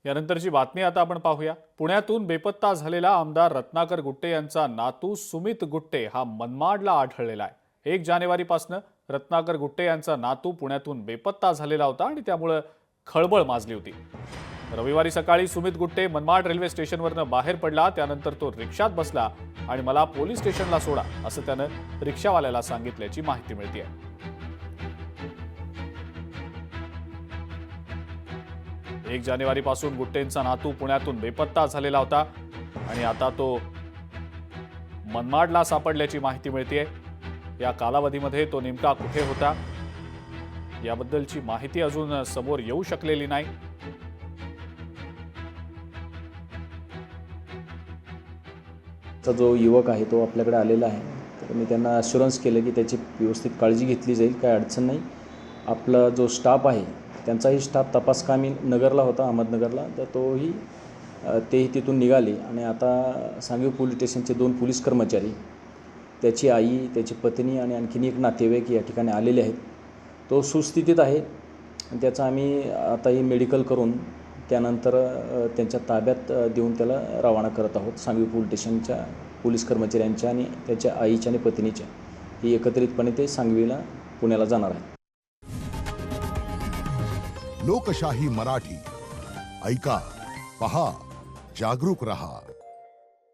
यानंतरची बातमी आता आपण पाहूया। पुण्यातून बेपत्ता झालेला आमदार रत्नाकर गुट्टे यांचा नातू सुमित गुट्टे हा मनमाडला आढळलेला आहे। 1 जानेवारीपासून रत्नाकर गुट्टे यांचा नातू पुण्यातून बेपत्ता झालेला होता आणि त्यामुळे खळबळ माजली होती। रविवारी सकाळी सुमित गुट्टे मनमाड रेल्वे स्टेशनवरून बाहेर पडला। त्यानंतर तो रिक्षात बसला आणि मला पोलीस स्टेशनला सोडा असं त्याने रिक्षावाल्याला सांगितल्याची माहिती मिळते आहे। 1 जानेवारीपासून गुट्टेंचा नातू पुण्यातून बेपत्ता झालेला होता आणि आता तो मनमाडला सापडल्याची माहिती मिळते। या कालावधीमध्ये तो नेमका कुठे होता याबद्दलची माहिती अजून समोर येऊ शकलेली नाही। जो युवक आहे तो आपल्याकडे आलेला आहे, तर मी त्यांना अश्युरन्स केलं की त्याची व्यवस्थित काळजी घेतली जाईल, काय अडचण नाही। आपला जो स्टाफ आहे त्यांचाही स्टाफ तपास कामी नगरला होता, अहमदनगरला, तर तेही तिथून निघाले आणि आता सांगवी पोलीस स्टेशनचे 2 पोलीस कर्मचारी, त्याची आई, त्याची पत्नी आणि आणखीन एक नातेवाईक या ठिकाणी आलेले आहेत। तो सुस्थितीत आहे आणि त्याचं आम्ही आताही मेडिकल करून त्यानंतर त्यांच्या ताब्यात देऊन त्याला रवाना करत आहोत। सांगवी पोलीस स्टेशनच्या पोलीस कर्मचाऱ्यांच्या आणि त्याच्या आईच्या आणि पत्नीच्या ही एकत्रितपणे ते सांगवीला पुण्याला जाणार आहे। लोकशाही मराठी ऐका, पहा, जागरूक रहा।